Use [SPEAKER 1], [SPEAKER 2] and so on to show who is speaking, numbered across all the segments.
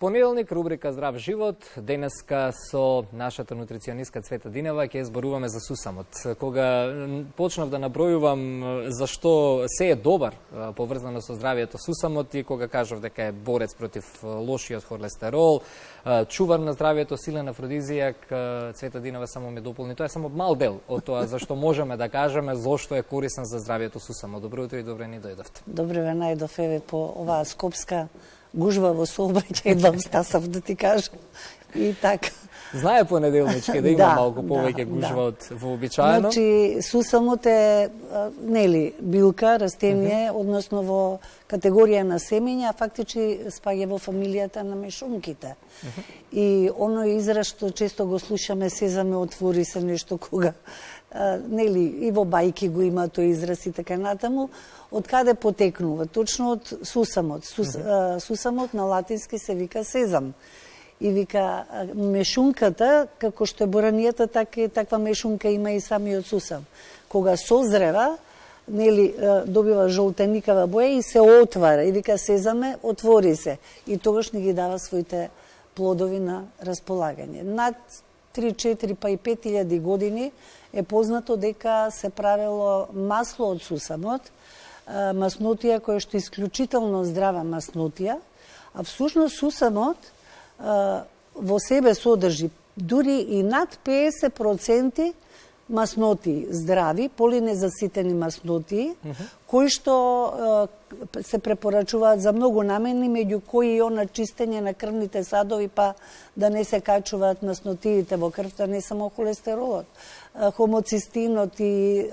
[SPEAKER 1] Понеделник, рубрика Здрав живот. Денеска со нашата нутриционистка Цвета Динева ќе зборуваме за сусамот. Кога почнав да набројувам зашто се е добар поврзано со здравието сусамот и кога кажав дека е борец против лошиот холестерол, чувар на здравието, силен афродизијак, Цвета Динева само ме дополни. Тоа е само мал дел од тоа зашто можеме да кажеме зошто е корисен за здравието сусамот. Добро утро и добре ни дојдовте.
[SPEAKER 2] Добре ве најдов еве по оваа скопска гужва во сообраќај, едва стасав да ти кажам. И така.
[SPEAKER 1] Знае понеделнички да има малку повеќе гужва од вообичаено.
[SPEAKER 2] Значи, сусамот е, нели, билка, растение, односно во категорија на семења, а фактички спаѓа во фамилијата на мешунките. И оној израз што често го слушаме, сезаме, отвори се нешто кога, нели, и во бајки го има тој израз и така натаму. Од каде потекнува? Точно од сусамот. Сусамот на латински се вика сезам. И вика мешунката, како што е боранијата, така и таква мешунка има и самиот сусам. Кога созрева, нели, добива жолтеникава боја и се отвара. И вика сезаме, отвори се. И тогаш ни ги дава своите плодови на располагање. Над 3, 4, па и 5000 години е познато дека се правело масло од сусамот, маснотија која што е исклучително здрава маснотија, а всушност сусамот во себе содржи дури и над 50% маснотии, здрави, полинезаситени маснотии, кои што се препорачуваат за многу намени, меѓу кои и она чистење на крвните садови, па да не се качуваат маснотиите во крвта, не само холестеролот, хомоцистинот и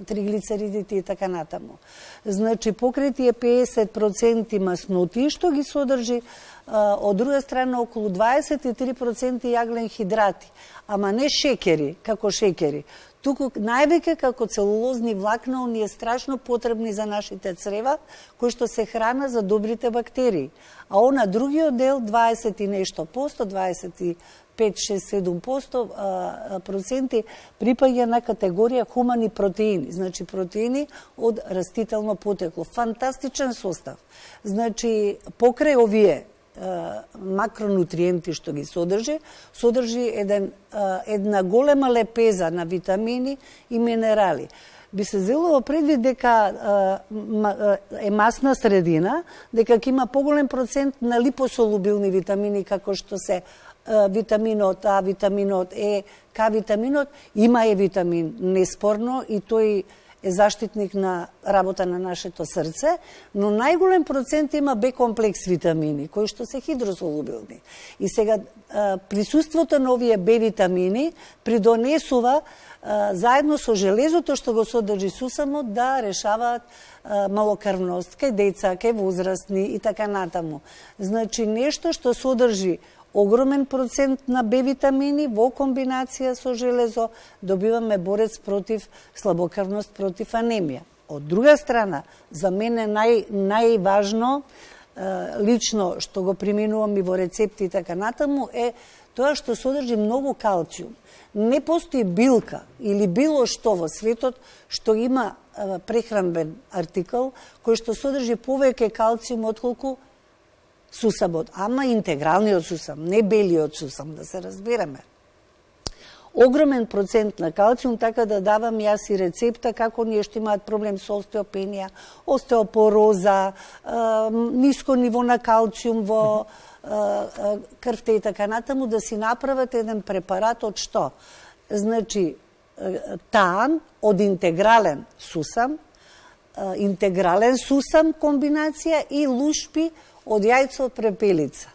[SPEAKER 2] триглицеридите и така натаму. Значи, покрај тие 50% маснотии што ги содржи, од друга страна околу 23% јаглен хидрати, ама не шекери, како шекери, туку највеќе како целулозни влакна, оние страшно потребни за нашите црева, кои што се храна за добрите бактерии. А она другиот дел, 20 и нешто посто, 25-6-7% проценти припаѓа на категорија хумани протеини, значи протеини од растително потекло. Фантастичен состав. Значи, покрај овие макронутриенти што ги содржи една голема лепеза на витамини и минерали. Би се земало предвид дека е масна средина, дека ќе има поголем процент на липосолубилни витамини, како што се витаминот А, витаминот Е, К витаминот, има Е витамин, неспорно, и тој е заштитник на работа на нашето срце, но најголем процент има Б комплекс витамини, кои што се хидросолубилни. И сега присуството на овие Б витамини придонесува заедно со железото што го содржи сусамот да решаваат малокрвност кај деца, кај возрастни и така натаму. Значи нешто што содржи огромен процент на Б витамини во комбинација со железо, добиваме борец против слабокрвност, против анемија. Од друга страна, за мене најважно, лично што го применувам и во рецепти и така натаму, е тоа што содржи многу калциум. Не постои билка или било што во светот што има прехранбен артикл кој што содржи повеќе калциум отколку сусамот, ама интегралниот сусам, не белиот сусам, да се разбереме. Огромен процент на калциум, така да давам јас и рецепта како ние што имаат проблем со остеопенија, остеопороза, ниско ниво на калциум во крвта и така натаму, да си направат еден препарат од што? Значи, таан од интегрален сусам комбинација и лушпи од јајцо од препелица.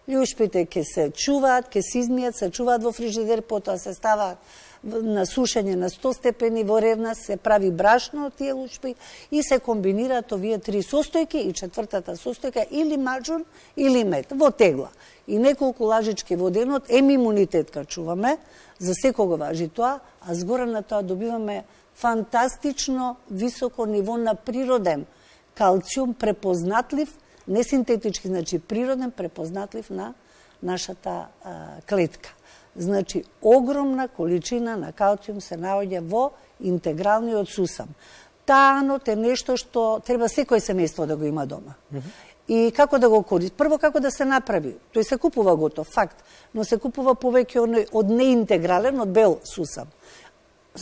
[SPEAKER 2] Лушпите ќе се чуваат, ќе се измијат, се чуваат во фрижидер, потоа се ставаат на сушење на 100 степени во ревна, се прави брашно од тие лушпи и се комбинираат овие три состојки и четвртата состојка или маџун или мед во тегла. И неколку лажички во денот, имунитет качуваме, за секого важи тоа, а згора на тоа добиваме фантастично високо ниво на природен калциум, препознатлив, не синтетички, значи природен, препознатлив на нашата клетка. Значи, огромна количина на калциум се наоѓа во интегралниот сусам. Таанот е нешто што треба секој семејство да го има дома. И како да го користи? Прво, како да се направи? Тој се купува готов, факт, но се купува повеќе од неинтегрален, од бел сусам.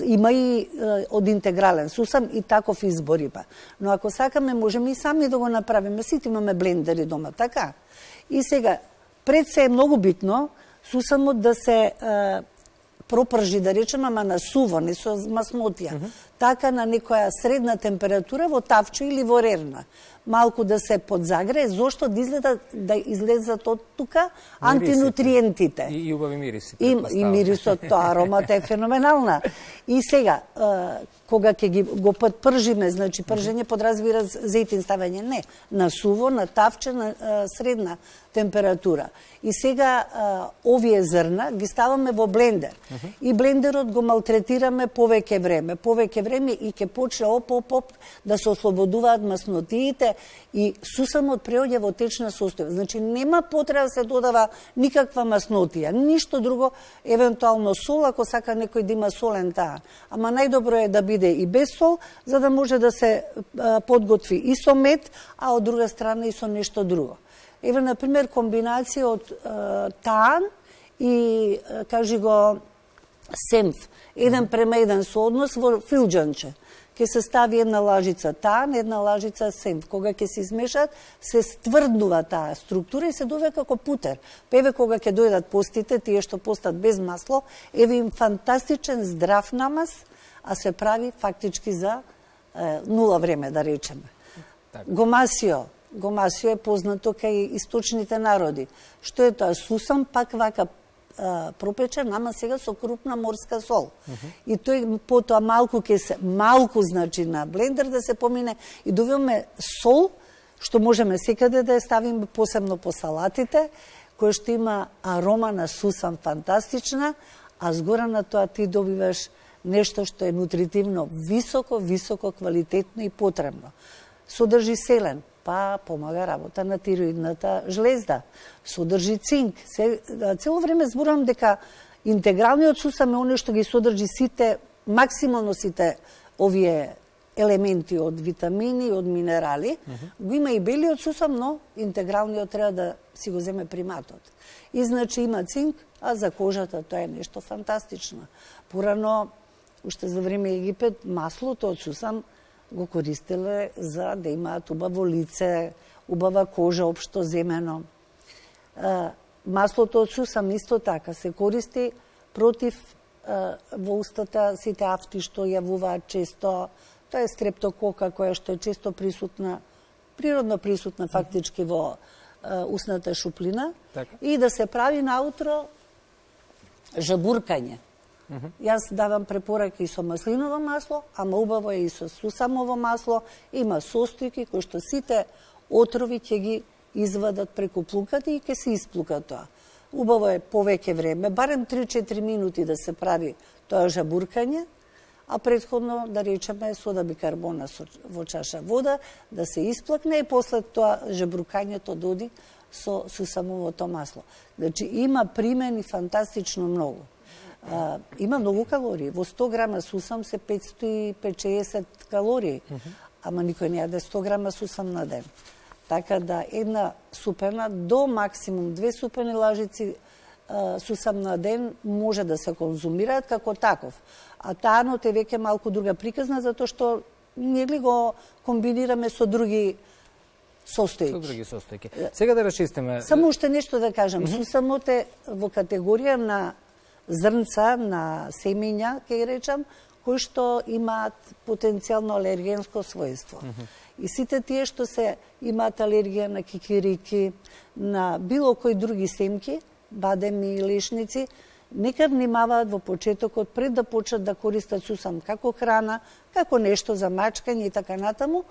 [SPEAKER 2] Има и од интегрален сусам и таков избор има. Но ако сакаме, можеме и сами да го направиме. Сите имаме блендери дома, така? И сега, пред се е многу битно сусамот да се пропржи, да речеме, ама на суво, не со маснотија. Така на некоја средна температура во тавче или во рерна. Малку да се подзагрее, зошто да излезат од тука антинутриентите.
[SPEAKER 1] И убави мириси.
[SPEAKER 2] И мирисот, тоа аромата е феноменална. И сега, кога ќе го подпржиме, значи пржење подразбира зејтин ставање, не, на суво, на тавче, на средна температура. И сега овие зрна ги ставаме во блендер. И блендерот го малтретираме повеќе време и ќе почне оп да се ослободуваат маснотиите и сусамот преоѓа во течна состојба. Значи нема потреба да се додава никаква маснотија, ништо друго, евентуално сол ако сака некој да има солен таан. Ама најдобро е да биде и без сол, за да може да се подготви и со мед, а од друга страна и со нешто друго. Еве, например, комбинација од таан и, кажи го, семф, 1:1 сооднос во филџанче. Ке се стави една лажица таан, една лажица семф. Кога ќе се измешат, се стврднува таа структура и се добива како путер. Еве кога ќе дојдат постите, тие што постат без масло, еве им фантастичен здрав намаз, а се прави фактички за нула време, да речеме. Гомасио е познато кај источните народи. Што е тоа? Сусам, пак вака пропечен, ама сега со крупна морска сол. И тој потоа малку значи на блендер да се помине и добиваме сол, што можеме секаде да ја ставиме, посебно по салатите, кој што има арома на сусам фантастична, а згора на тоа ти добиваш нешто што е нутритивно високо квалитетно и потребно. Содржи селен, па помага работа на тироидната жлезда. Содржи цинк. Цело време зборувам дека интегралниот сусам е оној што ги содржи максимално сите овие елементи од витамини, од минерали. Го има и белиот сусам, но интегралниот треба да си го земе приматот. И значи има цинк, а за кожата тоа е нешто фантастично. Порано, уште за време Египет, маслото од сусам го користеле за да имаат убаво лице, убава кожа, општо земено. Маслото од сусам исто така се користи против во устата сите афти што јавуваат често. Тоа е стрептокока која што е често присутна, природно присутна фактички во устната шуплина.
[SPEAKER 1] Така.
[SPEAKER 2] И да се прави наутро жабуркање. Јас давам препораки и со маслиново масло, ама убаво е и со сусамово масло. Има состојки кои што сите отрови ќе ги извадат преку плуката и ќе се исплука тоа. Убаво е повеќе време, барем 3-4 минути да се прави тоа жабуркање, а претходно, да речеме, сода бикарбона во чаша вода, да се исплакне и после тоа жабуркањето доди со сусамовото масло. Значи, има примени фантастично многу. Има многу калории. Во 100 грама сусам се 550 калории, ама никој не јаде 100 грама сусам на ден. Така да една супена до максимум 2 супени лажици сусам на ден може да се конзумираат како таков. А таанот е веќе малку друга приказна, затоа што ние ли го комбинираме со други состојки.
[SPEAKER 1] Сега да расчистиме.
[SPEAKER 2] Само уште нешто да кажам. Сусамот е во категорија на зрнца, на семења, ќе речам, кои што имаат потенцијално алергенско својство. И сите тие што имаат алергија на кикирики, на било кои други семки, бадеми и лешници, нека внимаваат во почетокот пред да почнат да користат сусам како храна, како нешто за мачкање и така натаму,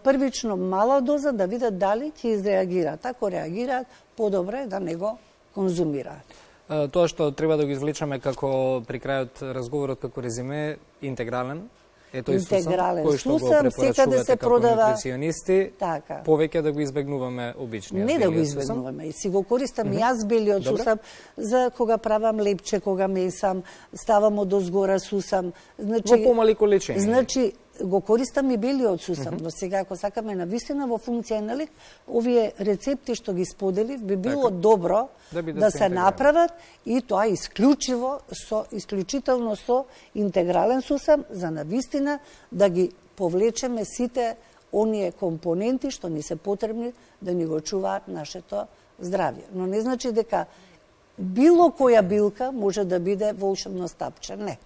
[SPEAKER 2] првично мала доза да видат дали ќе изреагираат. Ако реагираат, подобро е да не го конзумираат.
[SPEAKER 1] Тоа што треба да го извлечеме како при крајот разговорот како резиме, интегрален, е тој сусам, кој што го препорачувате како нутриционисти,
[SPEAKER 2] така.
[SPEAKER 1] Повеќе да го избегнуваме обичниот.
[SPEAKER 2] Не да го избегнуваме, и си го користам и јас белиот сусам, за кога правам лепче, кога месам, ставам одозгора сусам. Значи,
[SPEAKER 1] во помали количини.
[SPEAKER 2] Значи, го користам и белиот сусам, но сега ако сакаме навистина во функција на лек, овие рецепти што ги споделив би било добро да се направат и тоа исклучително со интегрален сусам за навистина да ги повлечеме сите оние компоненти што ни се потребни да ни го чуваат нашето здравје. Но не значи дека било која билка може да биде волшебно стапче. Не.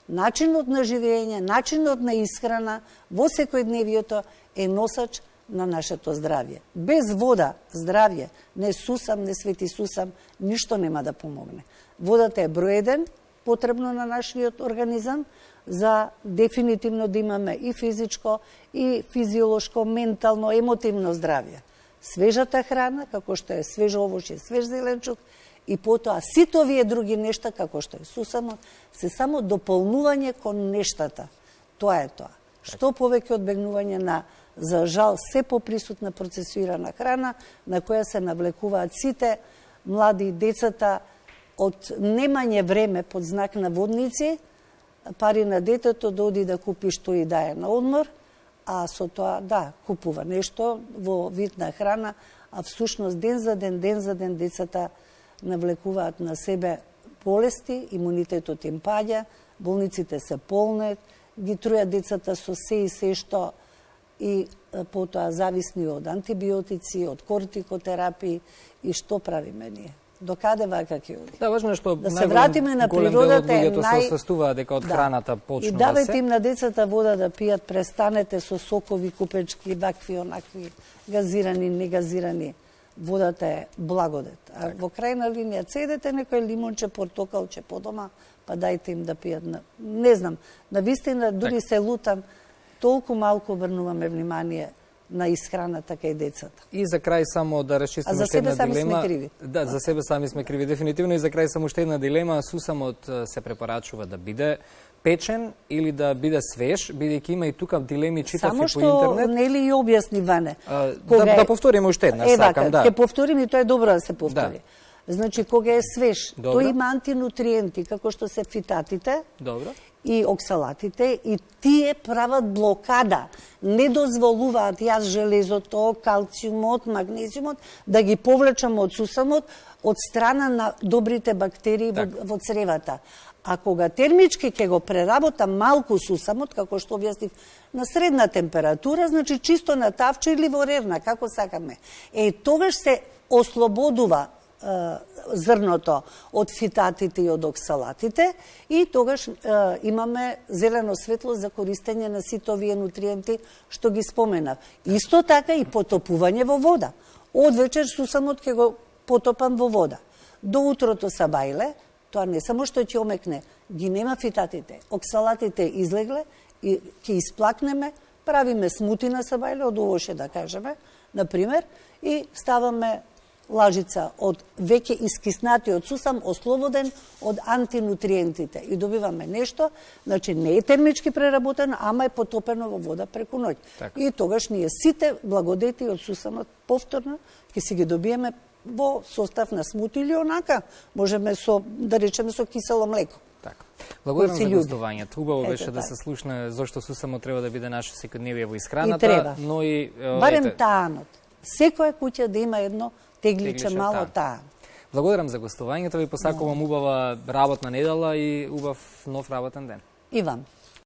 [SPEAKER 2] Начинот на живење, начинот на исхрана во секојдневието е носач на нашето здравје. Без вода, здравје, не сусам, не свети сусам, ништо нема да помогне. Водата е број 1 потребно на нашиот организам за дефинитивно да имаме и физичко, и физиолошко, ментално, емотивно здравје. Свежата храна, како што е свеж овош и свеж зеленчук, и потоа сите овие други нешта, како што е сусамот, се само дополнување кон нештата. Тоа е тоа. Што повеќе одбегнување на, за жал, се поприсутна процесуирана храна, на која се навлекуваат сите млади децата од немање време под знак на водници, пари на детето да оди да купи што и да е на одмор, а со тоа, да, купува нешто во вид на храна, а всушност ден за ден децата навлекуваат на себе болести, имунитетот им паѓа, болниците се полнет, ги трујат децата со се и се што и потоа зависни од антибиотици, од кортикотерапии и што правиме ние? До каде вака ќе оди?
[SPEAKER 1] Да, важно е што
[SPEAKER 2] да се вратиме на природата е
[SPEAKER 1] се освестуваат дека од храната почнува
[SPEAKER 2] и давајте им на децата вода да пијат, престанете со сокови купечки, вакви, онакви, газирани, негазирани. Водата е благодет. А во крајна линија цедете некој лимонче, портокалче по дома, па дајте им да пијат. Не знам, навистина дури се лутам, толку малку обрнуваме внимание на исхраната кај децата.
[SPEAKER 1] И за крај само да расчистиме уште една дилема.
[SPEAKER 2] А за себе сами сме криви.
[SPEAKER 1] Да, за себе сами сме криви дефинитивно и за крај само уште една дилема. Сусамот се препорачува да биде печен или да биде свеж, бидејќи има и тука дилеми, читав и по интернет.
[SPEAKER 2] Само што нели и објасни Ване.
[SPEAKER 1] Да повториме уште една, сакам, да.
[SPEAKER 2] Ќе повторим и тоа е добро да се повтори.
[SPEAKER 1] Да.
[SPEAKER 2] Значи, кога е свеж,
[SPEAKER 1] Добро.
[SPEAKER 2] тој има антинутриенти, како што се фитатите,
[SPEAKER 1] Добро.
[SPEAKER 2] и оксалатите, и тие прават блокада. Не дозволуваат јас железото, калциумот, магнезиумот, да ги повлечам од сусамот од страна на добрите бактерии во цревата. А кога термички ќе го преработам малку сусамот, како што објаснив, на средна температура, значи чисто на тавче или во рерна, како сакаме. Тогаш се ослободува зрното од фитатите и од оксалатите и тогаш имаме зелено светло за користење на сите овие нутриенти што ги споменав. Исто така и потопување во вода. Од вечер сусамот ќе го потопам во вода. До утрото са бајле, тоа не само што ќе омекне, ги нема фитатите, оксалатите излегле и ќе исплакнеме, правиме смути на сабајле, од овоше да кажеме, например, и ставаме лажица од веќе искиснатиот сусам, ослободен од антинутриентите. И добиваме нешто, значи не е термички преработено, ама е потопено во вода преку ноќ. И тогаш ние сите благодети од сусамот повторно ќе си ги добиеме во состав на смути или онака, можеме со, да речеме, со кисело млеко.
[SPEAKER 1] Така. Благодарам за гостувањето. Убаво беше да се слушне зошто сусамот треба да биде наше секојдневие во исхраната, но и
[SPEAKER 2] барем таанот. Секоја куќа да има едно тегличе мало таан.
[SPEAKER 1] Благодарам за гостувањето, ви посакувам убава работна недела и убав нов работен ден.
[SPEAKER 2] И вам.